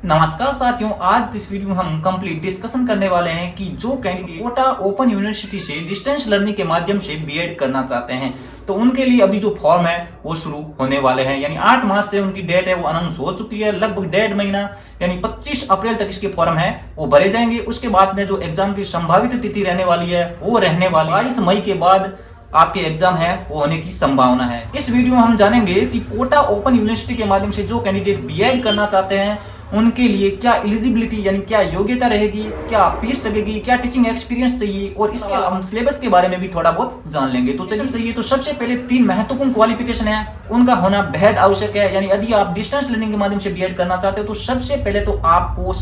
नमस्कार साथियों, आज इस वीडियो में हम कंप्लीट डिस्कशन करने वाले हैं कि जो कैंडिडेट कोटा ओपन यूनिवर्सिटी से डिस्टेंस लर्निंग के माध्यम से बीएड करना चाहते हैं तो उनके लिए अभी जो फॉर्म है वो शुरू होने वाले हैं। यानी 8 मार्च से उनकी डेट है वो अनाउंस हो चुकी है। लगभग 1.5 महीना यानी 25 अप्रैल तक इसके फॉर्म है वो भरे जाएंगे। उसके बाद में जो एग्जाम की संभावित तिथि रहने वाली है वो रहने वाली 22 मई के बाद आपके एग्जाम है वो होने की संभावना है। इस वीडियो में हम जानेंगे कि कोटा ओपन यूनिवर्सिटी के माध्यम से जो कैंडिडेट बीएड करना चाहते हैं उनके लिए क्या एलिजिबिलिटी यानी क्या योग्यता रहेगी, क्या फीस लगेगी, क्या टीचिंग एक्सपीरियंस चाहिए और इसके हम सिलेबस के बारे में भी थोड़ा बहुत जान लेंगे। तो चलिए तो सबसे पहले 3 महत्वपूर्ण क्वालिफिकेशन है उनका होना बेहद आवश्यक है। यानी यदि आप डिस्टेंस लर्निंग के माध्यम से बीएड करना चाहते हो तो सबसे पहले तो आपको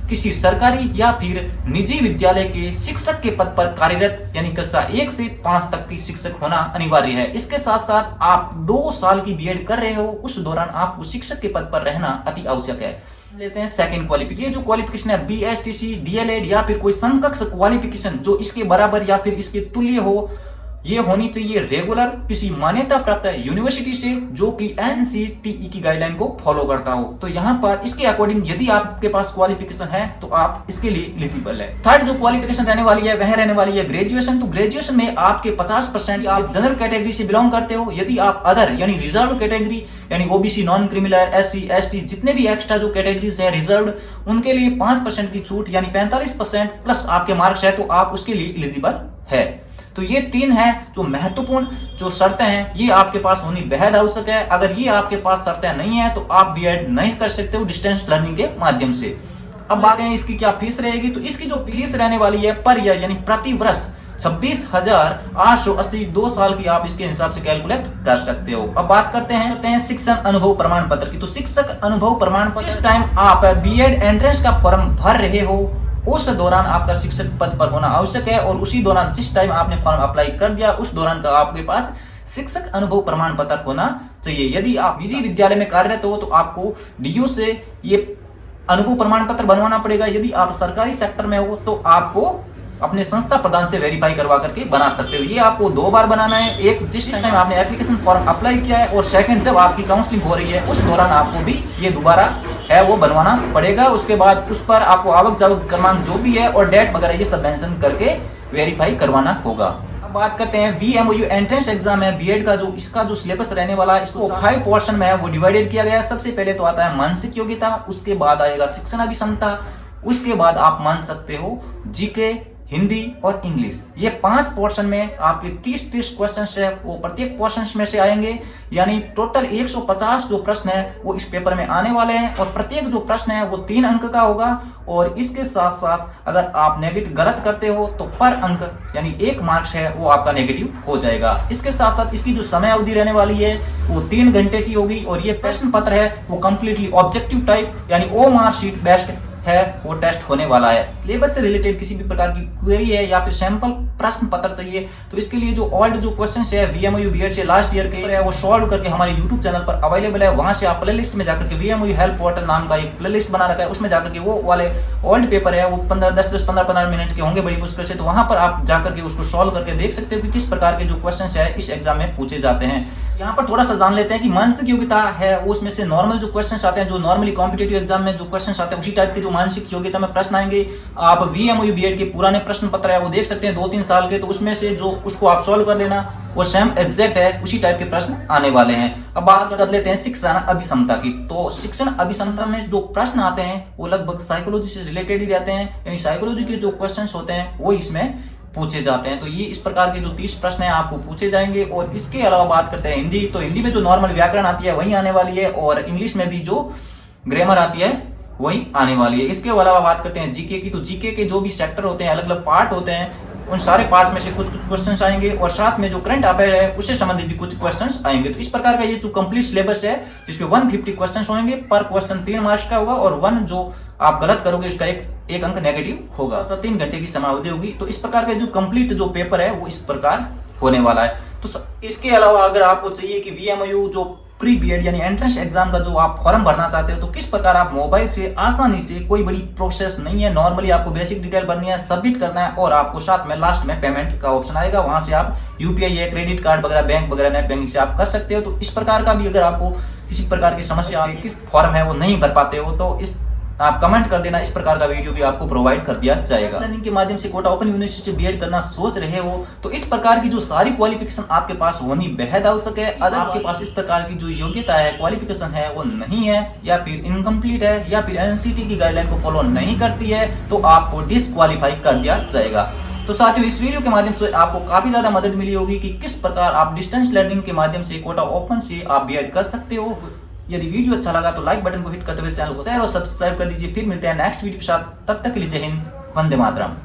किसी सरकारी या फिर निजी विद्यालय के शिक्षक के पद पर कार्यरत यानी कक्षा 1 से 5 तक की शिक्षक होना अनिवार्य है। इसके साथ साथ आप 2 साल की बीएड कर रहे हो उस दौरान आपको शिक्षक के पद पर रहना अति आवश्यक है। लेते हैं सेकंड क्वालिफिकेशन। ये जो क्वालिफिकेशन है बीएसटीसी, डीएलएड या फिर कोई समकक्ष क्वालिफिकेशन जो इसके बराबर या फिर इसके तुल्य हो, ये होनी चाहिए रेगुलर किसी मान्यता प्राप्त यूनिवर्सिटी से जो कि एनसीटीई की गाइडलाइन को फॉलो करता हो। तो यहाँ पर इसके अकॉर्डिंग यदि आपके पास क्वालिफिकेशन है तो आप इसके लिए एलिजिबल है। थर्ड जो क्वालिफिकेशन रहने वाली है वह रहने वाली है ग्रेजुएशन। तो ग्रेजुएशन में आपके 50% आप जनरल कैटेगरी से बिलोंग करते हो। यदि आप अदर यानी रिजर्व कैटेगरी यानी OBC, non criminal, SC, ST जितने भी एक्स्ट्रा जो कैटेगरीज है रिजर्व उनके लिए 5% की छूट यानी 45% प्लस आपके मार्क्स है तो आप उसके लिए एलिजिबल है। तो ये 3 है जो महत्वपूर्ण जो शर्तें हैं ये आपके पास होनी बेहद आवश्यक है। अगर ये आपके पास शर्तें नहीं है तो आप बीएड नहीं कर सकते हो डिस्टेंस लर्निंग के माध्यम से। अब बात है इसकी क्या फीस रहेगी। तो इसकी जो फीस रहने वाली है पर ईयर यानी प्रति वर्ष 26,880 2 साल की आप इसके हिसाब से कैलकुलेट कर सकते हो। अब बात करते हैं शिक्षण अनुभव प्रमाण पत्र की। तो शिक्षक अनुभव प्रमाण पत्र इस टाइम आप बीएड एंट्रेंस का फॉर्म भर रहे हो उस दौरान आपका शिक्षक पद पर होना आवश्यक है और उसी दौरान जिस टाइम आपने फॉर्म अप्लाई कर दिया उस दौरान का आपके पास शिक्षक अनुभव प्रमाण पत्र होना चाहिए। यदि आप निजी विद्यालय में कार्यरत हो तो आपको डीओ से ये अनुभव प्रमाण पत्र बनवाना पड़ेगा। यदि आप सरकारी सेक्टर में हो तो आपको अपने संस्था प्रदान से वेरीफाई करवा करके बना सकते हो। ये आपको 2 बार बनाना है, एक जिस टाइम आपने एप्लीकेशन फॉर्म अप्लाई किया है और सेकंड जब आपकी काउंसलिंग हो रही है उस दौरान आपको भी ये दोबारा है वो बनवाना पड़ेगा। उसके बाद उस पर आपको आवक जावक क्रमांक जो भी है और डेट वगैरह ये सब मेंशन करके वेरीफाई करवाना होगा। अब बात करते हैं वीएमओयू एंट्रेंस एग्जाम है बीएड का जो इसका जो सिलेबस रहने वाला है इसको 5 पोर्शन में है वो डिवाइडेड किया गया है। सबसे पहले तो आता है मानसिक योग्यता, उसके बाद आएगा शिक्षण अभिक्षमता, उसके बाद आप मान सकते हो जीके, हिंदी और इंग्लिश। ये 5 पोर्शन में आपके 30 क्वेश्चंस है वो प्रत्येक पोर्शंस में से आएंगे। यानी टोटल 150 जो प्रश्न है वो इस पेपर में आने वाले हैं और प्रत्येक जो प्रश्न है वो 3 अंक का होगा। और इसके साथ साथ अगर आप नेगेटिव गलत करते हो तो पर अंक यानी 1 मार्क्स है वो आपका नेगेटिव हो जाएगा। इसके साथ साथ इसकी जो समय अवधि रहने वाली है वो 3 घंटे की होगी और ये प्रश्न पत्र है वो कंप्लीटली ऑब्जेक्टिव टाइप यानी ओएमआर शीट बेस्ड है वो टेस्ट होने वाला है। सिलेबस से रिलेटेड किसी भी प्रकार की क्वेरी है या फिर सैंपल प्रश्न पत्र चाहिए तो इसके लिए जो ओल्ड जो क्वेश्चंस है वीएमओयू बीएड से लास्ट ईयर के है वो सॉल्व करके हमारे यूट्यूब चैनल पर अवेलेबल है। वहां से आप प्लेलिस्ट में जाकर के वीएमओयू हेल्प पोर्टल नाम का एक प्लेलिस्ट बना रखा है उसमें जाकर के वो वाले ओल्ड पेपर है वो 15 मिनट के होंगे बड़ी मुश्किल से। तो वहां पर आप जाकर के उसको सॉल्व करके देख सकते हो कि किस प्रकार के जो क्वेश्चन है इस एग्जाम में पूछे जाते हैं। यहाँ पर थोड़ा सा जान लेते हैं कि मानसिक योग्यता है वो उसमें से नॉर्मल जो क्वेश्चंस आते हैं जो नॉर्मली कॉम्पिटिटिव एग्जाम में जो क्वेश्चंस आते हैं उसी टाइप के जो मानसिक योग्यता में प्रश्न आएंगे। आप वीएमओयू बीएड के पुराने प्रश्न पत्र है वो देख सकते हैं 2-3 साल के, तो उसमें से जो उसको आप सॉल्व कर लेना वो सेम एग्जैक्ट है उसी टाइप के प्रश्न आने वाले हैं। अब बात कर लेते हैं शिक्षण अभिक्षमता की। तो शिक्षण अभिक्षमता में जो प्रश्न आते हैं वो लगभग साइकोलॉजी से रिलेटेड ही रहते हैं यानी साइकोलॉजी के जो क्वेश्चन होते हैं वो इसमें पूछे जाते हैं। तो ये इस प्रकार के जो 30 प्रश्न है आपको पूछे जाएंगे। और इसके अलावा बात करते हैं हिंदी, तो हिंदी में जो नॉर्मल व्याकरण आती है वही आने वाली है और इंग्लिश में भी जो ग्रामर आती है वही आने वाली है। इसके अलावा बात करते हैं जीके की। तो जीके के जो भी सेक्टर होते हैं अलग अलग पार्ट होते हैं उन सारे पार्ट्स में से कुछ क्वेश्चंस आएंगे और साथ में जो करंट अफेयर है उससे संबंधित भी कुछ क्वेश्चंस आएंगे। तो इस प्रकार का ये जो कंप्लीट सिलेबस है जिसमें 150 क्वेश्चंस होंगे, पर क्वेश्चन 3 मार्क्स का होगा और 1 जो आप गलत करोगे उसका एक अंक नेगेटिव होगा। 3 घंटे की समय अवधि होगी। तो इस प्रकार का जो कंप्लीट जो पेपर है वो इस प्रकार होने वाला है। तो इसके अलावा अगर आपको चाहिए कि वीएमओयू जो प्री बीएड यानी एंट्रेंस एग्जाम का जो आप फॉर्म भरना चाहते हो तो किस प्रकार आप मोबाइल से आसानी से, कोई बड़ी प्रोसेस नहीं है, नॉर्मली आपको बेसिक डिटेल भरनी है, सबमिट करना है और आपको साथ में लास्ट में पेमेंट का ऑप्शन आएगा। वहां से आप यूपीआई या क्रेडिट कार्ड वगैरह बैंक वगैरह नेट बैंकिंग से आप कर सकते हो। तो इस प्रकार का भी अगर आपको किसी प्रकार की समस्या किस फॉर्म है वो नहीं भर पाते हो तो इस आप कमेंट कर देना, इस प्रकार का वीडियो भी आपको प्रोवाइड कर दिया जाएगा। लर्निंग के माध्यम से कोटा ओपन यूनिवर्सिटी से बीएड करना सोच रहे हो तो इस प्रकार की जो सारी क्वालिफिकेशन आपके पास होनी बेहद आवश्यक है। अगर आपके पास इस प्रकार की जो योग्यता है, क्वालिफिकेशन है वो नहीं है, या फिर इनकम्प्लीट है, या फिर एनसीटी की गाइडलाइन को फॉलो नहीं करती है, तो आपको डिस्क्वालीफाई कर दिया जाएगा। तो साथियों, इस वीडियो के माध्यम से आपको काफी ज्यादा मदद मिली होगी कि किस प्रकार आप डिस्टेंस लर्निंग के माध्यम से कोटा ओपन से आप बीएड कर सकते हो। यदि वीडियो अच्छा लगा तो लाइक बटन को हिट करते हुए चैनल को शेयर और सब्सक्राइब कर दीजिए। फिर मिलते हैं नेक्स्ट वीडियो के साथ, तब तक के लिए जय हिंद, वंदे मातरम।